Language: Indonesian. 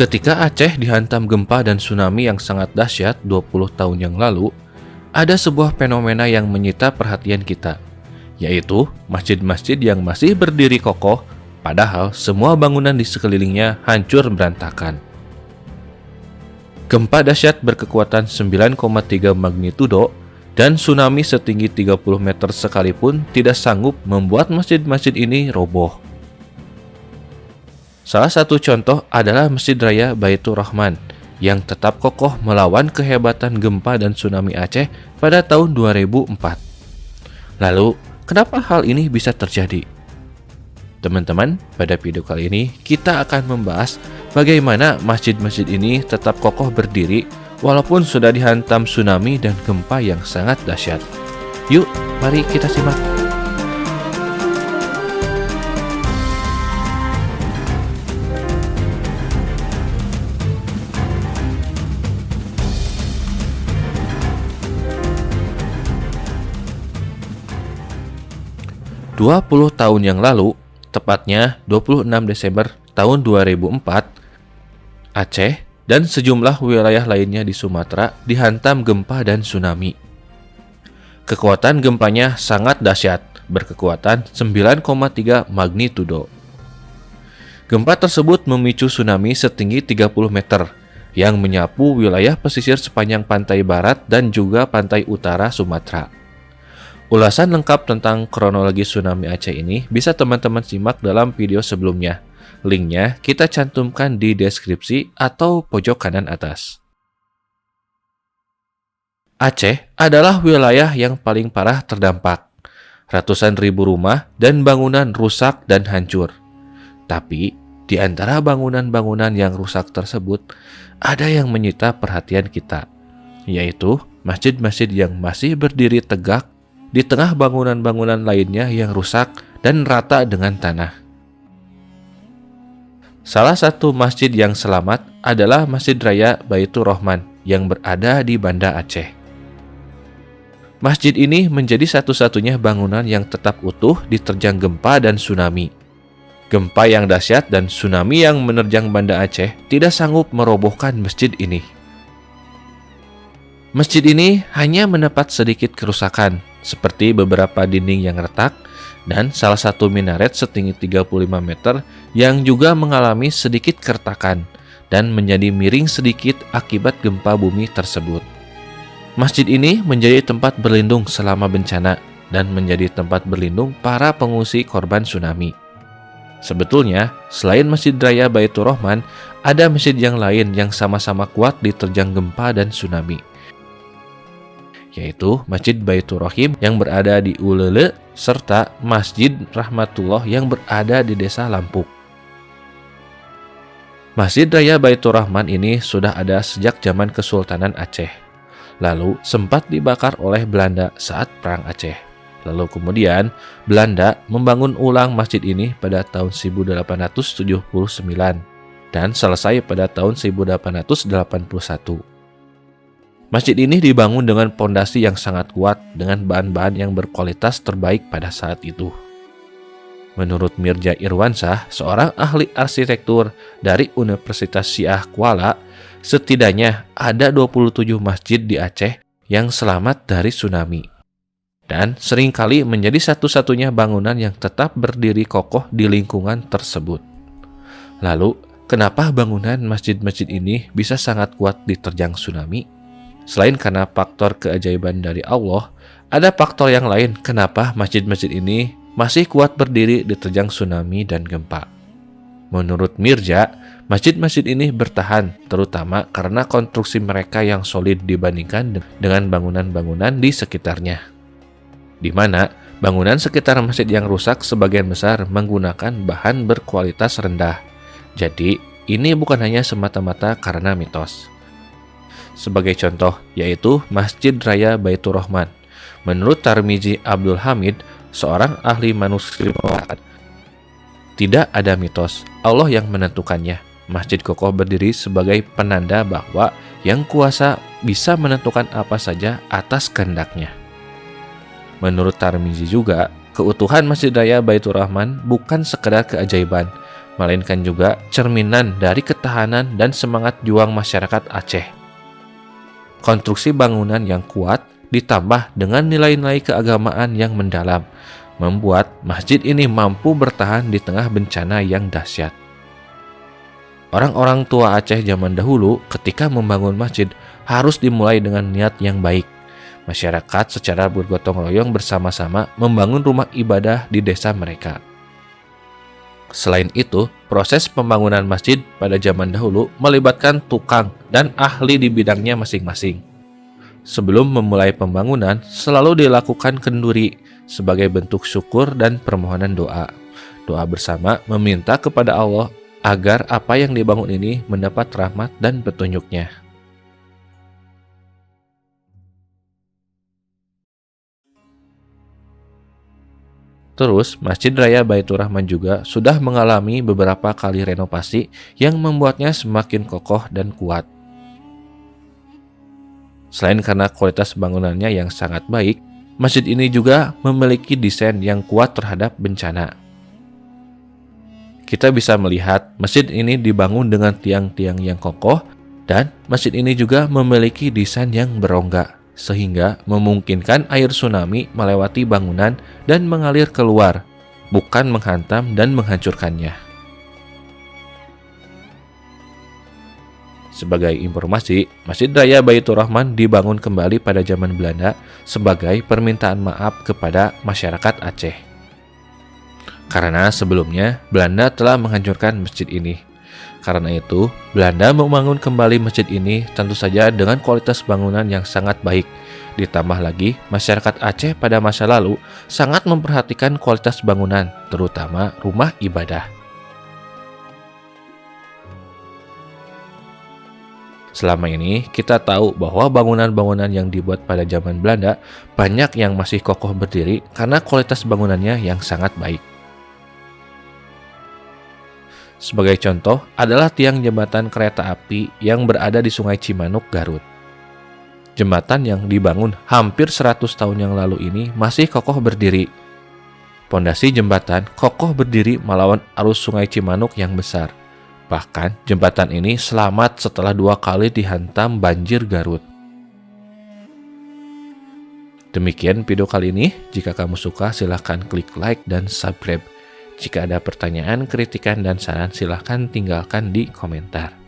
Ketika Aceh dihantam gempa dan tsunami yang sangat dahsyat 20 tahun yang lalu, ada sebuah fenomena yang menyita perhatian kita, yaitu masjid-masjid yang masih berdiri kokoh, padahal semua bangunan di sekelilingnya hancur berantakan. Gempa dahsyat berkekuatan 9,3 magnitudo dan tsunami setinggi 30 meter sekalipun tidak sanggup membuat masjid-masjid ini roboh. Salah satu contoh adalah Masjid Raya Baitur Rahman yang tetap kokoh melawan kehebatan gempa dan tsunami Aceh pada tahun 2004. Lalu, kenapa hal ini bisa terjadi? Teman-teman, pada video kali ini kita akan membahas bagaimana masjid-masjid ini tetap kokoh berdiri walaupun sudah dihantam tsunami dan gempa yang sangat dahsyat. Yuk, mari kita simak. Dua 20 tahun yang lalu, tepatnya 26 Desember tahun 2004, Aceh dan sejumlah wilayah lainnya di Sumatera dihantam gempa dan tsunami. Kekuatan gempanya sangat dahsyat, berkekuatan 9,3 magnitudo. Gempa tersebut memicu tsunami setinggi 30 meter yang menyapu wilayah pesisir sepanjang pantai barat dan juga pantai utara Sumatera. Ulasan lengkap tentang kronologi tsunami Aceh ini bisa teman-teman simak dalam video sebelumnya. Linknya kita cantumkan di deskripsi atau pojok kanan atas. Aceh adalah wilayah yang paling parah terdampak. Ratusan ribu rumah dan bangunan rusak dan hancur. Tapi, di antara bangunan-bangunan yang rusak tersebut, ada yang menyita perhatian kita, yaitu masjid-masjid yang masih berdiri tegak di tengah bangunan-bangunan lainnya yang rusak dan rata dengan tanah. Salah satu masjid yang selamat adalah Masjid Raya Baitur Rahman yang berada di Banda Aceh. Masjid ini menjadi satu-satunya bangunan yang tetap utuh diterjang gempa dan tsunami. Gempa yang dahsyat dan tsunami yang menerjang Banda Aceh tidak sanggup merobohkan masjid ini. Masjid ini hanya mendapat sedikit kerusakan, seperti beberapa dinding yang retak dan salah satu minaret setinggi 35 meter yang juga mengalami sedikit keretakan dan menjadi miring sedikit akibat gempa bumi tersebut. Masjid ini menjadi tempat berlindung selama bencana dan menjadi tempat berlindung para pengungsi korban tsunami. Sebetulnya, selain Masjid Raya Baitur Rahman, ada masjid yang lain yang sama-sama kuat diterjang gempa dan tsunami, yaitu Masjid Baitur Rahim yang berada di Ulele serta Masjid Rahmatullah yang berada di Desa Lampuk. Masjid Raya Baitur Rahman ini sudah ada sejak zaman Kesultanan Aceh, lalu sempat dibakar oleh Belanda saat Perang Aceh. Lalu kemudian Belanda membangun ulang masjid ini pada tahun 1879 dan selesai pada tahun 1881. Masjid ini dibangun dengan pondasi yang sangat kuat dengan bahan-bahan yang berkualitas terbaik pada saat itu. Menurut Mirza Irwansah, seorang ahli arsitektur dari Universitas Syiah Kuala, setidaknya ada 27 masjid di Aceh yang selamat dari tsunami. Dan seringkali menjadi satu-satunya bangunan yang tetap berdiri kokoh di lingkungan tersebut. Lalu, kenapa bangunan masjid-masjid ini bisa sangat kuat diterjang tsunami? Selain karena faktor keajaiban dari Allah, ada faktor yang lain kenapa masjid-masjid ini masih kuat berdiri diterjang tsunami dan gempa. Menurut Mirza, masjid-masjid ini bertahan terutama karena konstruksi mereka yang solid dibandingkan dengan bangunan-bangunan di sekitarnya. Di mana bangunan sekitar masjid yang rusak sebagian besar menggunakan bahan berkualitas rendah. Jadi, ini bukan hanya semata-mata karena mitos. Sebagai contoh, yaitu Masjid Raya Baitur Rahman. Menurut Tarmizi Abdul Hamid, seorang ahli manuskrip, tidak ada mitos, Allah yang menentukannya. Masjid kokoh berdiri sebagai penanda bahwa yang kuasa bisa menentukan apa saja atas kehendaknya. Menurut Tarmizi juga, keutuhan Masjid Raya Baitur Rahman bukan sekedar keajaiban, melainkan juga cerminan dari ketahanan dan semangat juang masyarakat Aceh. Konstruksi bangunan yang kuat ditambah dengan nilai-nilai keagamaan yang mendalam, membuat masjid ini mampu bertahan di tengah bencana yang dahsyat. Orang-orang tua Aceh zaman dahulu ketika membangun masjid harus dimulai dengan niat yang baik. Masyarakat secara bergotong royong bersama-sama membangun rumah ibadah di desa mereka. Selain itu, proses pembangunan masjid pada zaman dahulu melibatkan tukang dan ahli di bidangnya masing-masing. Sebelum memulai pembangunan, selalu dilakukan kenduri sebagai bentuk syukur dan permohonan doa. Doa bersama meminta kepada Allah agar apa yang dibangun ini mendapat rahmat dan petunjuknya. Terus, Masjid Raya Baitur Rahman juga sudah mengalami beberapa kali renovasi yang membuatnya semakin kokoh dan kuat. Selain karena kualitas bangunannya yang sangat baik, masjid ini juga memiliki desain yang kuat terhadap bencana. Kita bisa melihat masjid ini dibangun dengan tiang-tiang yang kokoh dan masjid ini juga memiliki desain yang berongga sehingga memungkinkan air tsunami melewati bangunan dan mengalir keluar, bukan menghantam dan menghancurkannya. Sebagai informasi, Masjid Raya Baitur Rahman dibangun kembali pada zaman Belanda sebagai permintaan maaf kepada masyarakat Aceh. Karena sebelumnya Belanda telah menghancurkan masjid ini. Karena itu, Belanda membangun kembali masjid ini tentu saja dengan kualitas bangunan yang sangat baik. Ditambah lagi, masyarakat Aceh pada masa lalu sangat memperhatikan kualitas bangunan, terutama rumah ibadah. Selama ini, kita tahu bahwa bangunan-bangunan yang dibuat pada zaman Belanda banyak yang masih kokoh berdiri karena kualitas bangunannya yang sangat baik. Sebagai contoh adalah tiang jembatan kereta api yang berada di Sungai Cimanuk, Garut. Jembatan yang dibangun hampir 100 tahun yang lalu ini masih kokoh berdiri. Pondasi jembatan kokoh berdiri melawan arus Sungai Cimanuk yang besar. Bahkan jembatan ini selamat setelah 2 kali dihantam banjir Garut. Demikian video kali ini. Jika kamu suka silahkan klik like dan subscribe. Jika ada pertanyaan, kritikan, dan saran silahkan tinggalkan di komentar.